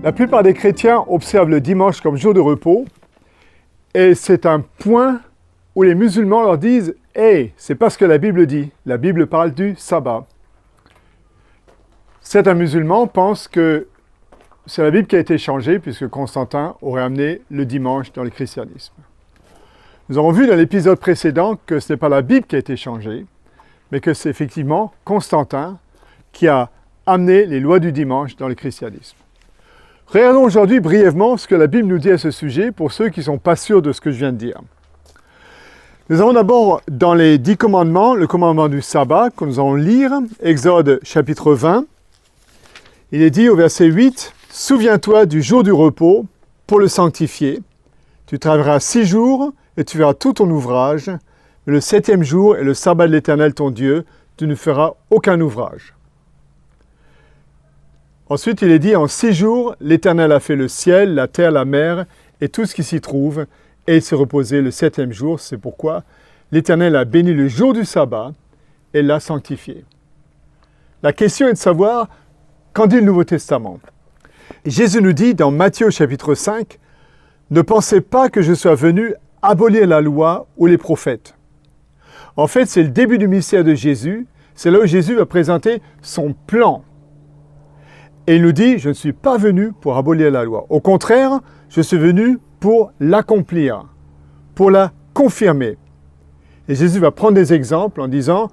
La plupart des chrétiens observent le dimanche comme jour de repos et c'est un point où les musulmans leur disent « Hey, c'est pas ce que la Bible dit. La Bible parle du sabbat. » Certains musulmans pensent que c'est la Bible qui a été changée puisque Constantin aurait amené le dimanche dans le christianisme. Nous avons vu dans l'épisode précédent que ce n'est pas la Bible qui a été changée, mais que c'est effectivement Constantin qui a amené les lois du dimanche dans le christianisme. Regardons aujourd'hui brièvement ce que la Bible nous dit à ce sujet pour ceux qui ne sont pas sûrs de ce que je viens de dire. Nous avons d'abord dans les 10 commandements, le commandement du sabbat que nous allons lire, Exode chapitre 20. Il est dit au verset 8, « Souviens-toi du jour du repos pour le sanctifier. Tu travailleras 6 jours et tu feras tout ton ouvrage. Mais le 7e jour est le sabbat de l'Éternel ton Dieu. Tu ne feras aucun ouvrage. » Ensuite, il est dit, « En 6 jours, l'Éternel a fait le ciel, la terre, la mer et tout ce qui s'y trouve. Et il s'est reposé le 7e jour. » C'est pourquoi l'Éternel a béni le jour du sabbat et l'a sanctifié. La question est de savoir, qu'en dit le Nouveau Testament? Jésus nous dit dans Matthieu chapitre 5, « Ne pensez pas que je sois venu abolir la loi ou les prophètes. » En fait, c'est le début du mystère de Jésus. C'est là où Jésus va présenter son plan. Et il nous dit, je ne suis pas venu pour abolir la loi. Au contraire, je suis venu pour l'accomplir, pour la confirmer. Et Jésus va prendre des exemples en disant,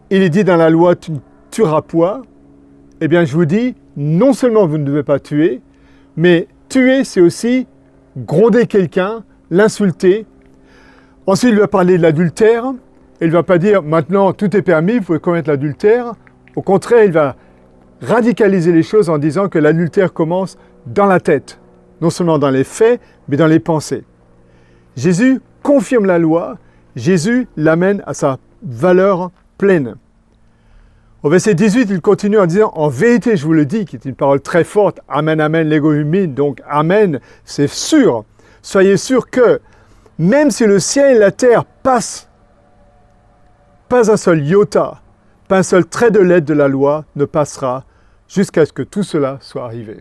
il est dit dans la loi, tu ne tueras point. Eh bien, je vous dis, non seulement vous ne devez pas tuer, mais tuer, c'est aussi gronder quelqu'un, l'insulter. Ensuite, il va parler de l'adultère. Il ne va pas dire, maintenant, tout est permis, vous pouvez commettre l'adultère. Au contraire, il va radicaliser les choses en disant que l'adultère commence dans la tête, non seulement dans les faits, mais dans les pensées. Jésus confirme la loi, Jésus l'amène à sa valeur pleine. Au verset 18, il continue en disant « En vérité, je vous le dis », qui est une parole très forte, « Amen, Amen, lego humide », donc « Amen », c'est sûr. Soyez sûr que même si le ciel et la terre passent, pas un seul iota, pas un seul trait de lettre de la loi ne passera jusqu'à ce que tout cela soit arrivé.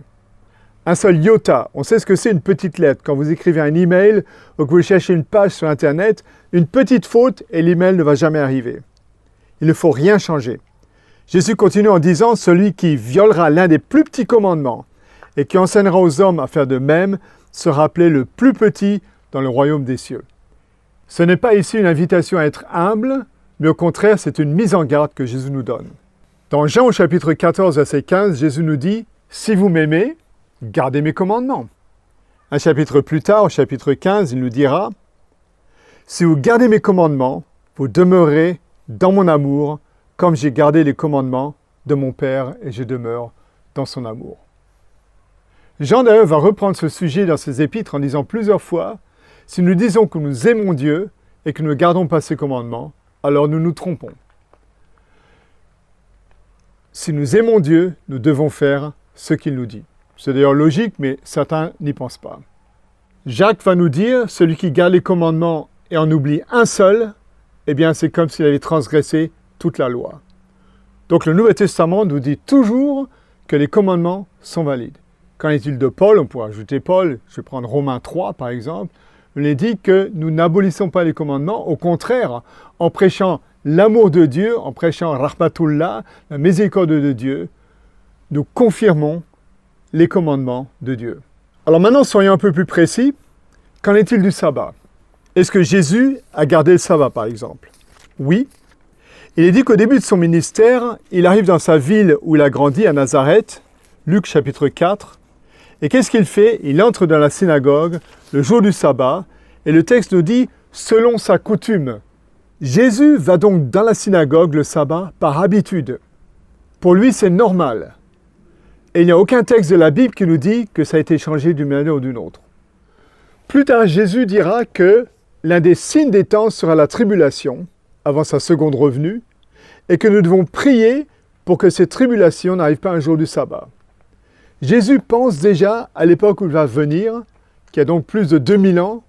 Un seul iota, on sait ce que c'est une petite lettre. Quand vous écrivez un email ou que vous cherchez une page sur Internet, une petite faute et l'email ne va jamais arriver. Il ne faut rien changer. Jésus continue en disant « Celui qui violera l'un des plus petits commandements et qui enseignera aux hommes à faire de même sera appelé le plus petit dans le royaume des cieux. » Ce n'est pas ici une invitation à être humble, mais au contraire, c'est une mise en garde que Jésus nous donne. Dans Jean au chapitre 14, verset 15, Jésus nous dit « Si vous m'aimez, gardez mes commandements. » Un chapitre plus tard, au chapitre 15, il nous dira « Si vous gardez mes commandements, vous demeurez dans mon amour, comme j'ai gardé les commandements de mon Père et je demeure dans son amour. » Jean d'ailleurs va reprendre ce sujet dans ses épîtres en disant plusieurs fois « Si nous disons que nous aimons Dieu et que nous ne gardons pas ses commandements, alors nous nous trompons. » Si nous aimons Dieu, nous devons faire ce qu'il nous dit. C'est d'ailleurs logique, mais certains n'y pensent pas. Jacques va nous dire, celui qui garde les commandements et en oublie un seul, eh bien c'est comme s'il avait transgressé toute la loi. Donc le Nouveau Testament nous dit toujours que les commandements sont valides. Qu'en est-il de Paul? On pourrait ajouter Paul, je vais prendre Romains 3 par exemple. Il est dit que nous n'abolissons pas les commandements, au contraire, en prêchant l'amour de Dieu, en prêchant Rahmatullah, la miséricorde de Dieu, nous confirmons les commandements de Dieu. Alors maintenant, soyons un peu plus précis. Qu'en est-il du sabbat? Est-ce que Jésus a gardé le sabbat, par exemple? Oui. Il est dit qu'au début de son ministère, il arrive dans sa ville où il a grandi, à Nazareth, Luc chapitre 4, et qu'est-ce qu'il fait? Il entre dans la synagogue le jour du sabbat, et le texte nous dit « selon sa coutume ». Jésus va donc dans la synagogue le sabbat par habitude. Pour lui, c'est normal. Et il n'y a aucun texte de la Bible qui nous dit que ça a été changé d'une manière ou d'une autre. Plus tard, Jésus dira que l'un des signes des temps sera la tribulation, avant sa seconde revenue, et que nous devons prier pour que cette tribulation n'arrive pas un jour du sabbat. Jésus pense déjà à l'époque où il va venir, qui a donc plus de 2000 ans,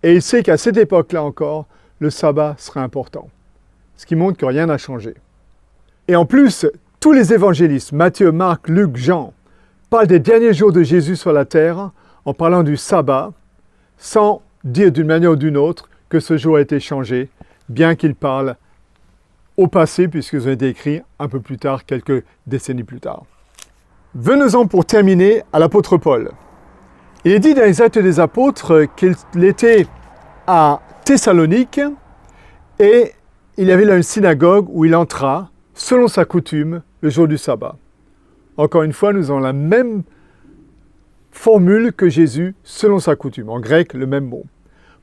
et il sait qu'à cette époque-là encore, le sabbat sera important. Ce qui montre que rien n'a changé. Et en plus, tous les évangélistes, Matthieu, Marc, Luc, Jean, parle des derniers jours de Jésus sur la terre en parlant du sabbat, sans dire d'une manière ou d'une autre que ce jour a été changé, bien qu'il parle au passé, puisqu'ils ont été écrits un peu plus tard, quelques décennies plus tard. Venons-en pour terminer à l'apôtre Paul. Il est dit dans les Actes des Apôtres qu'il était à Thessalonique et il y avait là une synagogue où il entra, selon sa coutume, le jour du sabbat. Encore une fois, nous avons la même formule que Jésus, selon sa coutume. En grec, le même mot.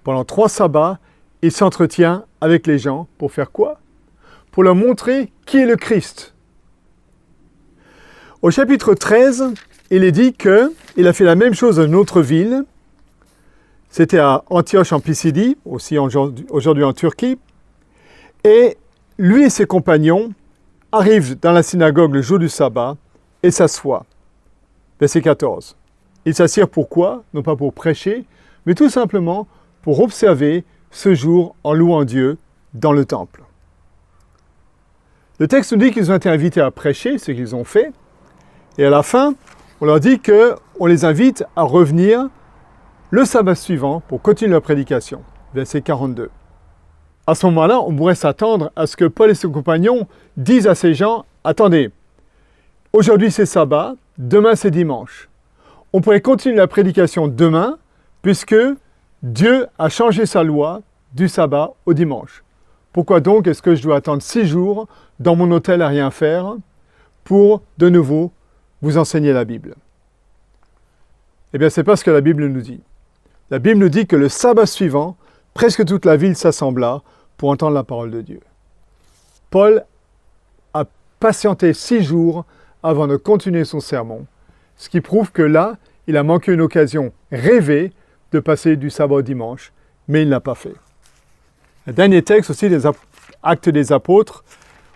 Pendant 3 sabbats, il s'entretient avec les gens pour faire quoi? Pour leur montrer qui est le Christ. Au chapitre 13, il est dit qu'il a fait la même chose dans une autre ville. C'était à Antioche en Pisidie, aussi aujourd'hui en Turquie. Et lui et ses compagnons arrivent dans la synagogue le jour du sabbat et s'assoient. Verset 14. Ils s'assirent pourquoi? Non pas pour prêcher, mais tout simplement pour observer ce jour en louant Dieu dans le temple. Le texte nous dit qu'ils ont été invités à prêcher, ce qu'ils ont fait. Et à la fin, on leur dit qu'on les invite à revenir le sabbat suivant pour continuer leur prédication. Verset 42. À ce moment-là, on pourrait s'attendre à ce que Paul et ses compagnons disent à ces gens, « Attendez, aujourd'hui c'est sabbat, demain c'est dimanche. On pourrait continuer la prédication demain, puisque Dieu a changé sa loi du sabbat au dimanche. Pourquoi donc est-ce que je dois attendre 6 jours dans mon hôtel à rien faire pour, de nouveau, vous enseigner la Bible? » Eh bien, c'est pas ce que la Bible nous dit. La Bible nous dit que le sabbat suivant, presque toute la ville s'assembla pour entendre la parole de Dieu. Paul a patienté 6 jours avant de continuer son sermon, ce qui prouve que là, il a manqué une occasion rêvée de passer du sabbat au dimanche, mais il ne l'a pas fait. Le dernier texte aussi des Actes des Apôtres,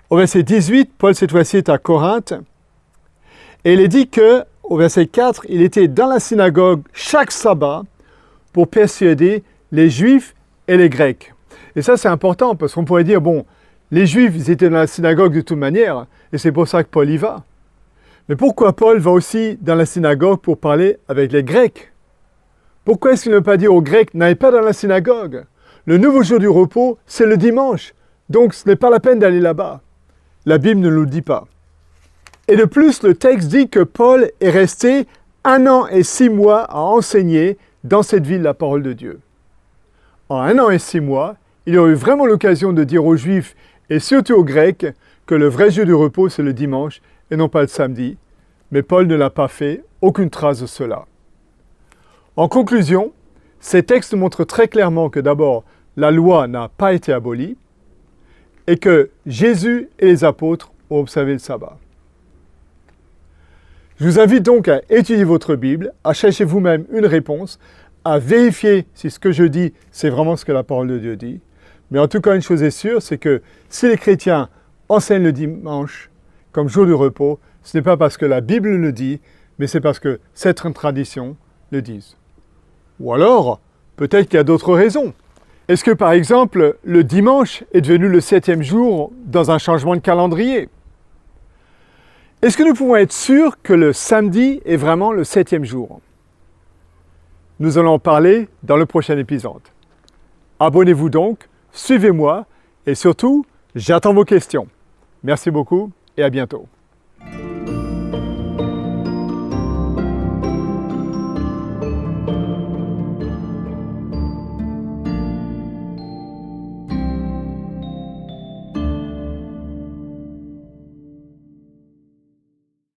au verset 18, Paul cette fois-ci est à Corinthe, et il est dit qu'au verset 4, il était dans la synagogue chaque sabbat pour persuader les Juifs et les Grecs. Et ça, c'est important, parce qu'on pourrait dire, bon, les Juifs, ils étaient dans la synagogue de toute manière, et c'est pour ça que Paul y va. Mais pourquoi Paul va aussi dans la synagogue pour parler avec les Grecs? Pourquoi est-ce qu'il ne veut pas dire aux Grecs, n'allez pas dans la synagogue? Le nouveau jour du repos, c'est le dimanche, donc ce n'est pas la peine d'aller là-bas. La Bible ne nous le dit pas. Et de plus, le texte dit que Paul est resté 1 an et 6 mois à enseigner dans cette ville la parole de Dieu. En 1 an et 6 mois, il a eu vraiment l'occasion de dire aux Juifs et surtout aux Grecs que le vrai jour du repos, c'est le dimanche et non pas le samedi. Mais Paul ne l'a pas fait, aucune trace de cela. En conclusion, ces textes montrent très clairement que d'abord, la loi n'a pas été abolie et que Jésus et les apôtres ont observé le sabbat. Je vous invite donc à étudier votre Bible, à chercher vous-même une réponse, à vérifier si ce que je dis, c'est vraiment ce que la parole de Dieu dit. Mais en tout cas, une chose est sûre, c'est que si les chrétiens enseignent le dimanche comme jour de repos, ce n'est pas parce que la Bible le dit, mais c'est parce que certaines traditions le disent. Ou alors, peut-être qu'il y a d'autres raisons. Est-ce que, par exemple, le dimanche est devenu le 7e jour dans un changement de calendrier? Est-ce que nous pouvons être sûrs que le samedi est vraiment le 7e jour? Nous allons en parler dans le prochain épisode. Abonnez-vous donc, suivez-moi et surtout, j'attends vos questions. Merci beaucoup et à bientôt.